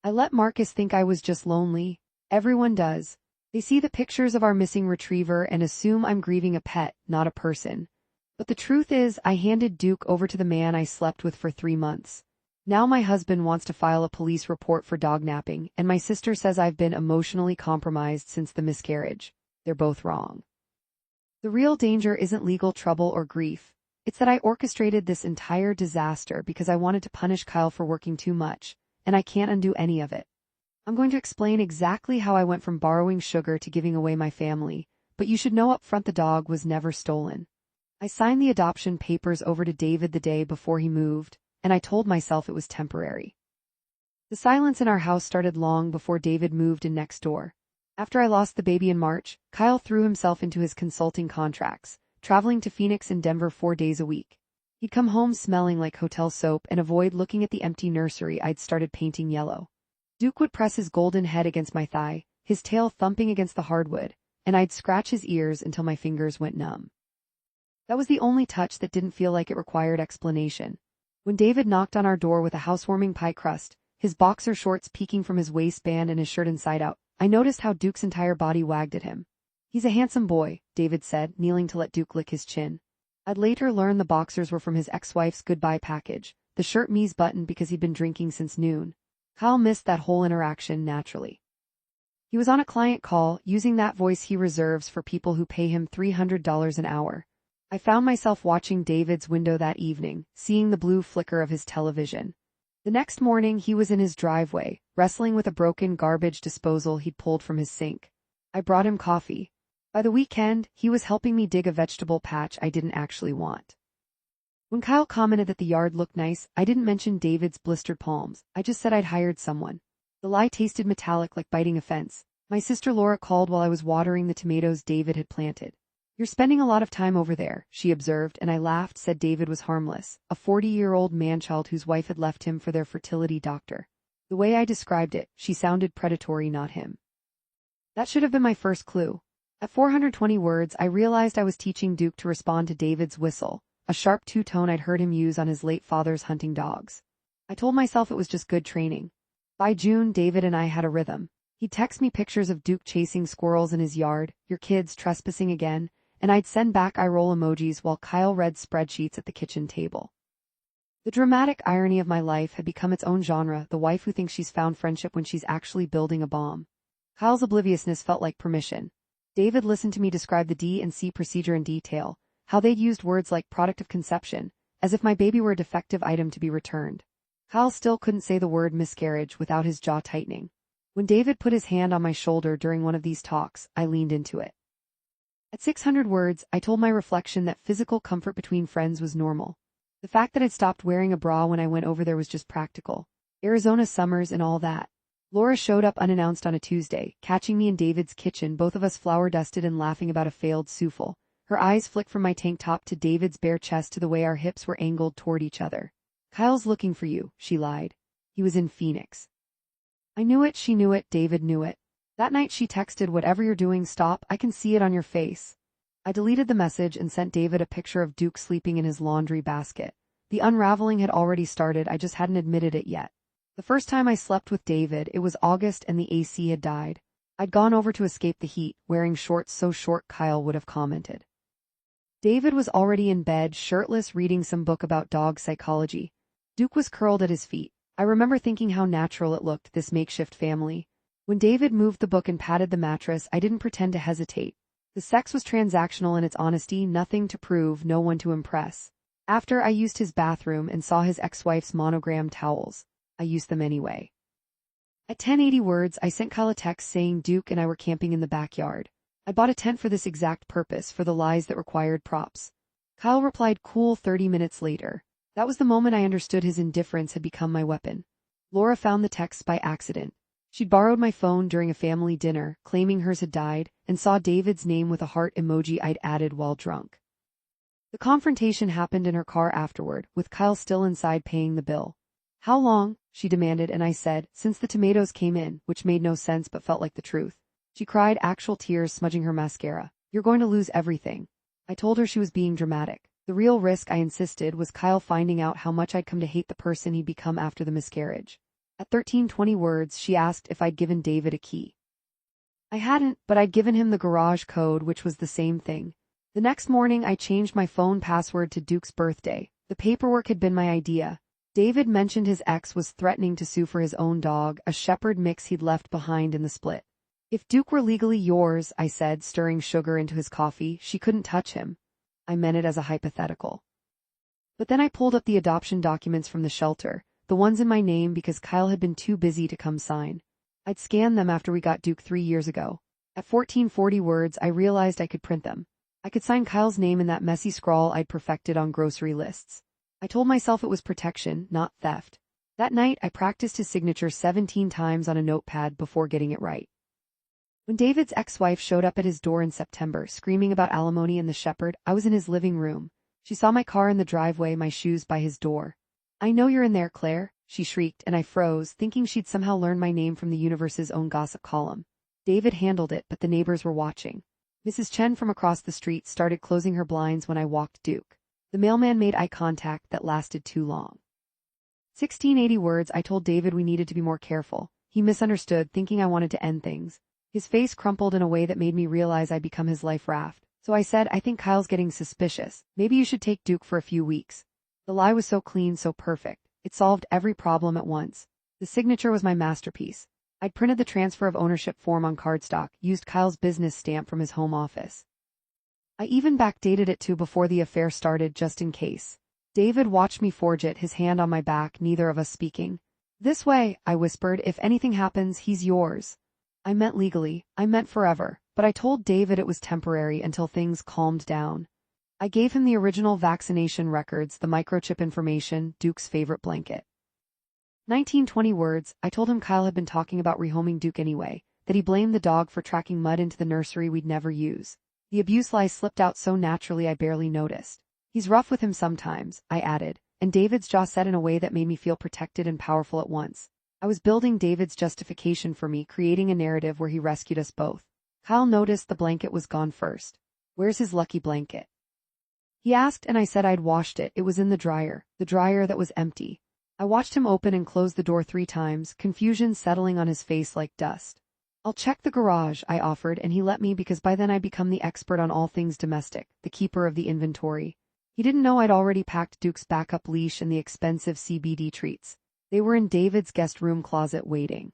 I let Marcus think I was just lonely. Everyone does. They see the pictures of our missing retriever and assume I'm grieving a pet, not a person. But the truth is, I handed Duke over to the man I slept with for 3 months. Now my husband wants to file a police report for dognapping, and my sister says I've been emotionally compromised since the miscarriage. They're both wrong. The real danger isn't legal trouble or grief. It's that I orchestrated this entire disaster because I wanted to punish Kyle for working too much, and I can't undo any of it. I'm going to explain exactly how I went from borrowing sugar to giving away my family, but you should know up front the dog was never stolen. I signed the adoption papers over to David the day before he moved, and I told myself it was temporary. The silence in our house started long before David moved in next door. After I lost the baby in March, Kyle threw himself into his consulting contracts, traveling to Phoenix and Denver 4 days a week. He'd come home smelling like hotel soap and avoid looking at the empty nursery I'd started painting yellow. Duke would press his golden head against my thigh, his tail thumping against the hardwood, and I'd scratch his ears until my fingers went numb. That was the only touch that didn't feel like it required explanation. When David knocked on our door with a housewarming pie crust, his boxer shorts peeking from his waistband and his shirt inside out, I noticed how Duke's entire body wagged at him. "He's a handsome boy," David said, kneeling to let Duke lick his chin. I'd later learn the boxers were from his ex-wife's goodbye package, the shirt Mies buttoned because he'd been drinking since noon. Kyle missed that whole interaction naturally. He was on a client call, using that voice he reserves for people who pay him $300 an hour. I found myself watching David's window that evening, seeing the blue flicker of his television. The next morning he was in his driveway, wrestling with a broken garbage disposal he'd pulled from his sink. I brought him coffee. By the weekend, he was helping me dig a vegetable patch I didn't actually want. When Kyle commented that the yard looked nice, I didn't mention David's blistered palms. I just said I'd hired someone. The lie tasted metallic like biting a fence. My sister Laura called while I was watering the tomatoes David had planted. "You're spending a lot of time over there," she observed, and I laughed, said David was harmless, a 40-year-old man-child whose wife had left him for their fertility doctor. The way I described it, she sounded predatory, not him. That should have been my first clue. At 420 words, I realized I was teaching Duke to respond to David's whistle, a sharp two-tone I'd heard him use on his late father's hunting dogs. I told myself it was just good training. By June, David and I had a rhythm. He'd text me pictures of Duke chasing squirrels in his yard, "Your kid's trespassing again," and I'd send back eye-roll emojis while Kyle read spreadsheets at the kitchen table. The dramatic irony of my life had become its own genre, the wife who thinks she's found friendship when she's actually building a bomb. Kyle's obliviousness felt like permission. David listened to me describe the D&C procedure in detail, how they'd used words like product of conception, as if my baby were a defective item to be returned. Kyle still couldn't say the word miscarriage without his jaw tightening. When David put his hand on my shoulder during one of these talks, I leaned into it. At 600 words, I told my reflection that physical comfort between friends was normal. The fact that I'd stopped wearing a bra when I went over there was just practical. Arizona summers and all that. Laura showed up unannounced on a Tuesday, catching me in David's kitchen, both of us flour-dusted and laughing about a failed souffle. Her eyes flicked from my tank top to David's bare chest to the way our hips were angled toward each other. "Kyle's looking for you," she lied. "He was in Phoenix." I knew it, she knew it, David knew it. That night she texted, "Whatever you're doing, stop, I can see it on your face." I deleted the message and sent David a picture of Duke sleeping in his laundry basket. The unraveling had already started, I just hadn't admitted it yet. The first time I slept with David, it was August and the AC had died. I'd gone over to escape the heat, wearing shorts so short Kyle would have commented. David was already in bed, shirtless, reading some book about dog psychology. Duke was curled at his feet. I remember thinking how natural it looked, this makeshift family. When David moved the book and patted the mattress, I didn't pretend to hesitate. The sex was transactional in its honesty, nothing to prove, no one to impress. After I used his bathroom and saw his ex-wife's monogrammed towels, I used them anyway. At 1080 words, I sent Kyle a text saying Duke and I were camping in the backyard. I bought a tent for this exact purpose, for the lies that required props. Kyle replied cool 30 minutes later. That was the moment I understood his indifference had become my weapon. Laura found the text by accident. She'd borrowed my phone during a family dinner, claiming hers had died, and saw David's name with a heart emoji I'd added while drunk. The confrontation happened in her car afterward, with Kyle still inside paying the bill. "How long?" she demanded, and I said, "Since the tomatoes came in," which made no sense but felt like the truth. She cried, actual tears smudging her mascara. "You're going to lose everything." I told her she was being dramatic. The real risk, I insisted, was Kyle finding out how much I'd come to hate the person he'd become after the miscarriage. At 1320 words, she asked if I'd given David a key. I hadn't, but I'd given him the garage code, which was the same thing. The next morning, I changed my phone password to Duke's birthday. The paperwork had been my idea. David mentioned his ex was threatening to sue for his own dog, a shepherd mix he'd left behind in the split. If Duke were legally yours, I said, stirring sugar into his coffee, she couldn't touch him. I meant it as a hypothetical. But then I pulled up the adoption documents from the shelter, the ones in my name because Kyle had been too busy to come sign. I'd scanned them after we got Duke 3 years ago. At 1440 words, I realized I could print them. I could sign Kyle's name in that messy scrawl I'd perfected on grocery lists. I told myself it was protection, not theft. That night, I practiced his signature 17 times on a notepad before getting it right. When David's ex-wife showed up at his door in September, screaming about alimony and the shepherd, I was in his living room. She saw my car in the driveway, my shoes by his door. "I know you're in there, Claire," she shrieked, and I froze, thinking she'd somehow learned my name from the universe's own gossip column. David handled it, but the neighbors were watching. Mrs. Chen from across the street started closing her blinds when I walked Duke. The mailman made eye contact that lasted too long. 1680 words, I told David we needed to be more careful. He misunderstood, thinking I wanted to end things. His face crumpled in a way that made me realize I'd become his life raft. So I said, "I think Kyle's getting suspicious. Maybe you should take Duke for a few weeks." The lie was so clean, so perfect. It solved every problem at once. The signature was my masterpiece. I'd printed the transfer of ownership form on cardstock, used Kyle's business stamp from his home office. I even backdated it to before the affair started, just in case. David watched me forge it, his hand on my back, neither of us speaking. "This way," I whispered, "if anything happens, he's yours." I meant legally, I meant forever, but I told David it was temporary until things calmed down. I gave him the original vaccination records, the microchip information, Duke's favorite blanket. 1920 words, I told him Kyle had been talking about rehoming Duke anyway, that he blamed the dog for tracking mud into the nursery we'd never use. The abuse lie slipped out so naturally I barely noticed. "He's rough with him sometimes," I added, and David's jaw set in a way that made me feel protected and powerful at once. I was building David's justification for me, creating a narrative where he rescued us both. Kyle noticed the blanket was gone first. "Where's his lucky blanket?" he asked, and I said I'd washed it. It was in the dryer that was empty. I watched him open and close the door 3 times, confusion settling on his face like dust. "I'll check the garage," I offered, and he let me because by then I'd become the expert on all things domestic, the keeper of the inventory. He didn't know I'd already packed Duke's backup leash and the expensive CBD treats. They were in David's guest room closet waiting.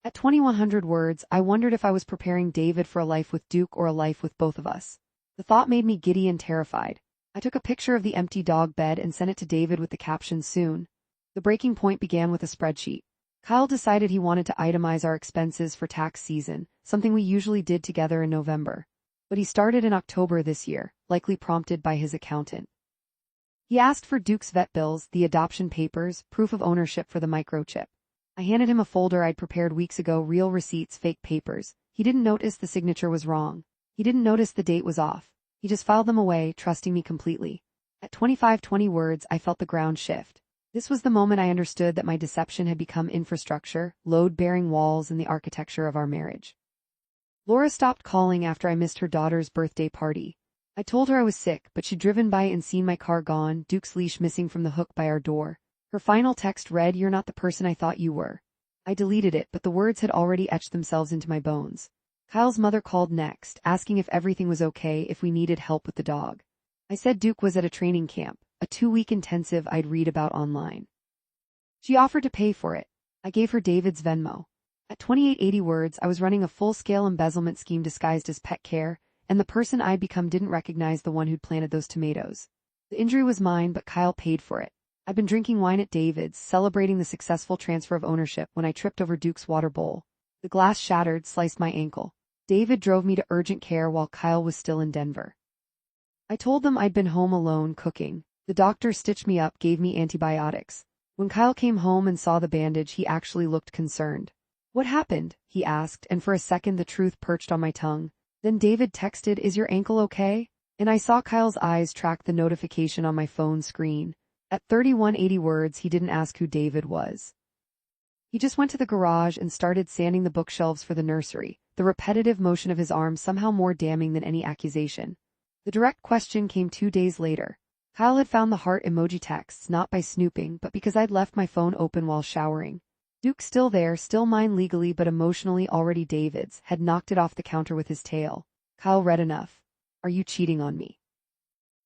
At 2100 words, I wondered if I was preparing David for a life with Duke or a life with both of us. The thought made me giddy and terrified. I took a picture of the empty dog bed and sent it to David with the caption "Soon." The breaking point began with a spreadsheet. Kyle decided he wanted to itemize our expenses for tax season, something we usually did together in November. But he started in October this year, likely prompted by his accountant. He asked for Duke's vet bills, the adoption papers, proof of ownership for the microchip. I handed him a folder I'd prepared weeks ago, real receipts, fake papers. He didn't notice the signature was wrong. He didn't notice the date was off. He just filed them away, trusting me completely. At 2520 words, I felt the ground shift. This was the moment I understood that my deception had become infrastructure, load-bearing walls in the architecture of our marriage. Laura stopped calling after I missed her daughter's birthday party. I told her I was sick, but she'd driven by and seen my car gone, Duke's leash missing from the hook by our door. Her final text read, "You're not the person I thought you were." I deleted it, but the words had already etched themselves into my bones. Kyle's mother called next, asking if everything was okay, if we needed help with the dog. I said Duke was at a training camp, a 2-week intensive I'd read about online. She offered to pay for it. I gave her David's Venmo. At 2880 words, I was running a full-scale embezzlement scheme disguised as pet care, and the person I'd become didn't recognize the one who'd planted those tomatoes. The injury was mine, but Kyle paid for it. I'd been drinking wine at David's, celebrating the successful transfer of ownership, when I tripped over Duke's water bowl. The glass shattered, sliced my ankle. David drove me to urgent care while Kyle was still in Denver. I told them I'd been home alone cooking. The doctor stitched me up, gave me antibiotics. When Kyle came home and saw the bandage, he actually looked concerned. "What happened?" he asked, and for a second the truth perched on my tongue. Then David texted, "Is your ankle okay?" And I saw Kyle's eyes track the notification on my phone screen. At 3180 words, he didn't ask who David was. He just went to the garage and started sanding the bookshelves for the nursery, the repetitive motion of his arm somehow more damning than any accusation. The direct question came 2 days later. Kyle had found the heart emoji texts not by snooping, but because I'd left my phone open while showering. Duke still there, still mine legally but emotionally already David's, had knocked it off the counter with his tail. Kyle read enough. Are you cheating on me?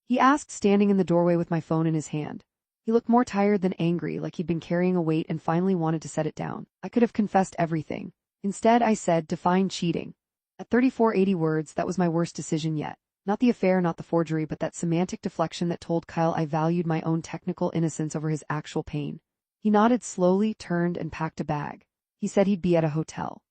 He asked, standing in the doorway with my phone in his hand. He looked more tired than angry, like he'd been carrying a weight and finally wanted to set it down. I could have confessed everything. Instead, I said, define cheating. At 3480 words, that was my worst decision yet. Not the affair, not the forgery, but that semantic deflection that told Kyle I valued my own technical innocence over his actual pain. He nodded slowly, turned, and packed a bag. He said he'd be at a hotel.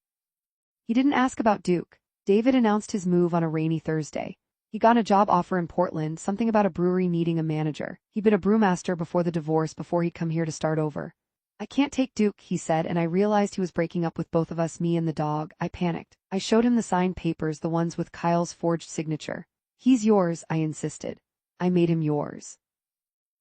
He didn't ask about Duke. David announced his move on a rainy Thursday. He got a job offer in Portland, something about a brewery needing a manager. He'd been a brewmaster before the divorce before he'd come here to start over. I can't take Duke, he said, and I realized he was breaking up with both of us, me and the dog. I panicked. I showed him the signed papers, the ones with Kyle's forged signature. He's yours, I insisted. I made him yours.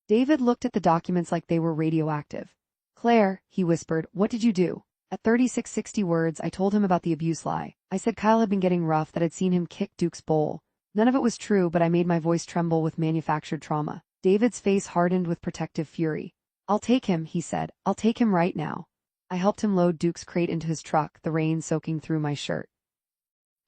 David looked at the documents like they were radioactive. Claire, he whispered, what did you do? At 3660 words, I told him about the abuse lie. I said Kyle had been getting rough, that I'd seen him kick Duke's bowl. None of it was true, but I made my voice tremble with manufactured trauma. David's face hardened with protective fury. I'll take him, he said. I'll take him right now. I helped him load Duke's crate into his truck, the rain soaking through my shirt.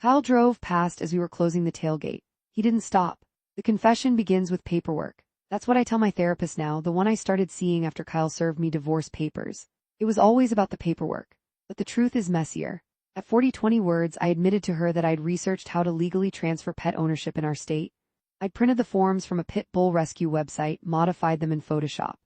Kyle drove past as we were closing the tailgate. He didn't stop. The confession begins with paperwork. That's what I tell my therapist now, the one I started seeing after Kyle served me divorce papers. It was always about the paperwork. But the truth is messier. At 4020 words, I admitted to her that I'd researched how to legally transfer pet ownership in our state. I'd printed the forms from a pit bull rescue website, modified them in Photoshop.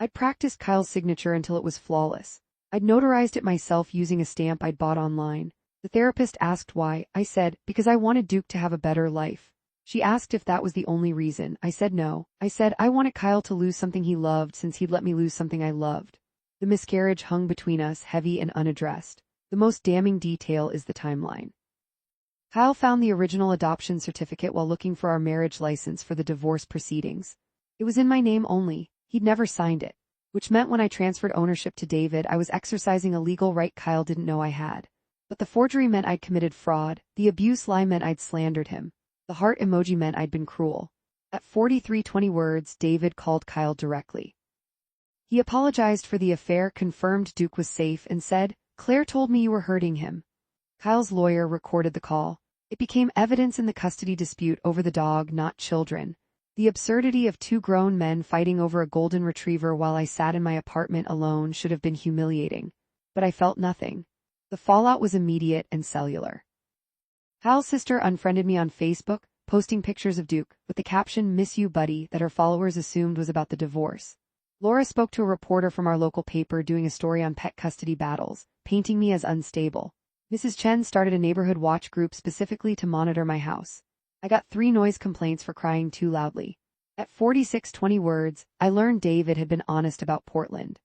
I'd practiced Kyle's signature until it was flawless. I'd notarized it myself using a stamp I'd bought online. The therapist asked why. I said, because I wanted Duke to have a better life. She asked if that was the only reason. I said no. I said I wanted Kyle to lose something he loved since he'd let me lose something I loved. The miscarriage hung between us, heavy and unaddressed. The most damning detail is the timeline. Kyle found the original adoption certificate while looking for our marriage license for the divorce proceedings. It was in my name only. He'd never signed it, which meant when I transferred ownership to David, I was exercising a legal right Kyle didn't know I had. But the forgery meant I'd committed fraud. The abuse lie meant I'd slandered him. The heart emoji meant I'd been cruel. At 4320 words, David called Kyle directly. He apologized for the affair, confirmed Duke was safe, and said, Claire told me you were hurting him. Kyle's lawyer recorded the call. It became evidence in the custody dispute over the dog, not children. The absurdity of two grown men fighting over a golden retriever while I sat in my apartment alone should have been humiliating. But I felt nothing. The fallout was immediate and cellular. Kyle's sister unfriended me on Facebook, posting pictures of Duke, with the caption, "Miss you, buddy," that her followers assumed was about the divorce. Laura spoke to a reporter from our local paper doing a story on pet custody battles, painting me as unstable. Mrs. Chen started a neighborhood watch group specifically to monitor my house. I got 3 noise complaints for crying too loudly. At 4620 words, I learned David had been honest about Portland.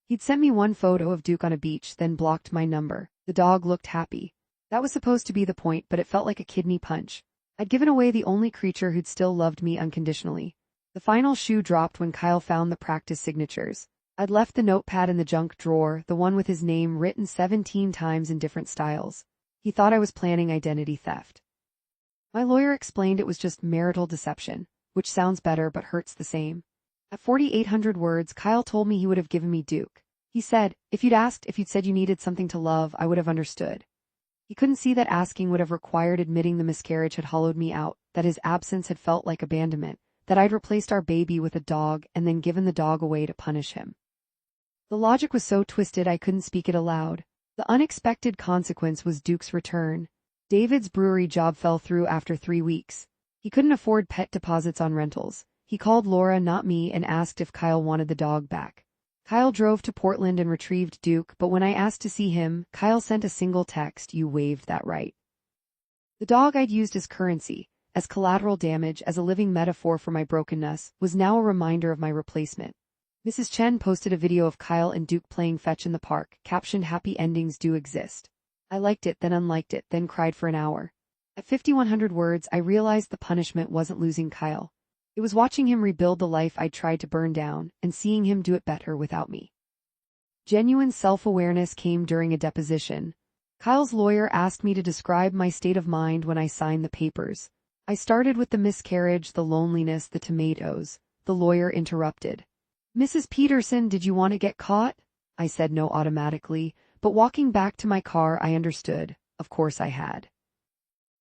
He'd sent me one photo of Duke on a beach, then blocked my number. The dog looked happy. That was supposed to be the point, but it felt like a kidney punch. I'd given away the only creature who'd still loved me unconditionally. The final shoe dropped when Kyle found the practice signatures. I'd left the notepad in the junk drawer, the one with his name written 17 times in different styles. He thought I was planning identity theft. My lawyer explained it was just marital deception, which sounds better but hurts the same. At 4,800 words, Kyle told me he would have given me Duke. He said, if you'd said you needed something to love, I would have understood. He couldn't see that asking would have required admitting the miscarriage had hollowed me out, that his absence had felt like abandonment, that I'd replaced our baby with a dog and then given the dog away to punish him. The logic was so twisted I couldn't speak it aloud. The unexpected consequence was Duke's return. David's brewery job fell through after 3 weeks. He couldn't afford pet deposits on rentals. He called Laura, not me, and asked if Kyle wanted the dog back. Kyle drove to Portland and retrieved Duke, but when I asked to see him, Kyle sent a single text, "You waived that right." The dog I'd used as currency, as collateral damage, as a living metaphor for my brokenness, was now a reminder of my replacement. Mrs. Chen posted a video of Kyle and Duke playing fetch in the park, captioned, "Happy endings do exist." I liked it, then unliked it, then cried for an hour. At 5,100 words, I realized the punishment wasn't losing Kyle. It was watching him rebuild the life I'd tried to burn down, and seeing him do it better without me. Genuine self-awareness came during a deposition. Kyle's lawyer asked me to describe my state of mind when I signed the papers. I started with the miscarriage, the loneliness, the tomatoes. The lawyer interrupted. "Mrs. Peterson, did you want to get caught?" I said no automatically, but walking back to my car I understood. Of course I had.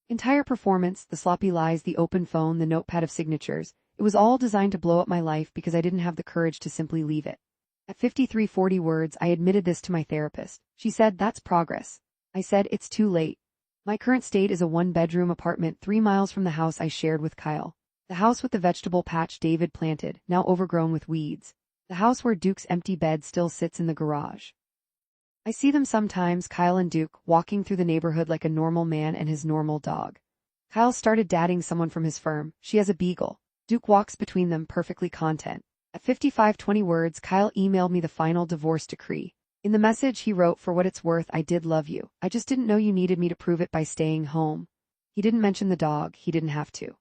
Entire performance, the sloppy lies, the open phone, the notepad of signatures, it was all designed to blow up my life because I didn't have the courage to simply leave it. At 5340 words, I admitted this to my therapist. She said, "That's progress." I said, "It's too late." My current state is a one-bedroom apartment 3 miles from the house I shared with Kyle. The house with the vegetable patch David planted, now overgrown with weeds. The house where Duke's empty bed still sits in the garage. I see them sometimes, Kyle and Duke, walking through the neighborhood like a normal man and his normal dog. Kyle started dating someone from his firm. She has a beagle. Duke walks between them, perfectly content. At 5520 words, Kyle emailed me the final divorce decree. In the message he wrote, "For what it's worth, I did love you. I just didn't know you needed me to prove it by staying home." He didn't mention the dog. He didn't have to.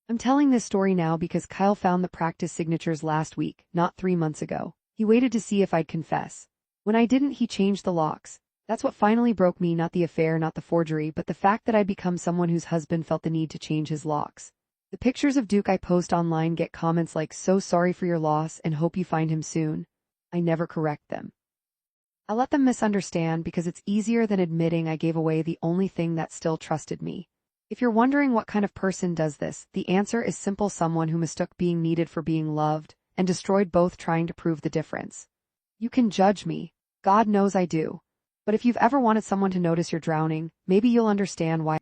I'm telling this story now because Kyle found the practice signatures last week, not 3 months ago. He waited to see if I'd confess. When I didn't, he changed the locks. That's what finally broke me, not the affair, not the forgery, but the fact that I'd become someone whose husband felt the need to change his locks. The pictures of Duke I post online get comments like, "So sorry for your loss and hope you find him soon." I never correct them. I let them misunderstand because it's easier than admitting I gave away the only thing that still trusted me. If you're wondering what kind of person does this, the answer is simple: someone who mistook being needed for being loved and destroyed both trying to prove the difference. You can judge me. God knows I do. But if you've ever wanted someone to notice you're drowning, maybe you'll understand why.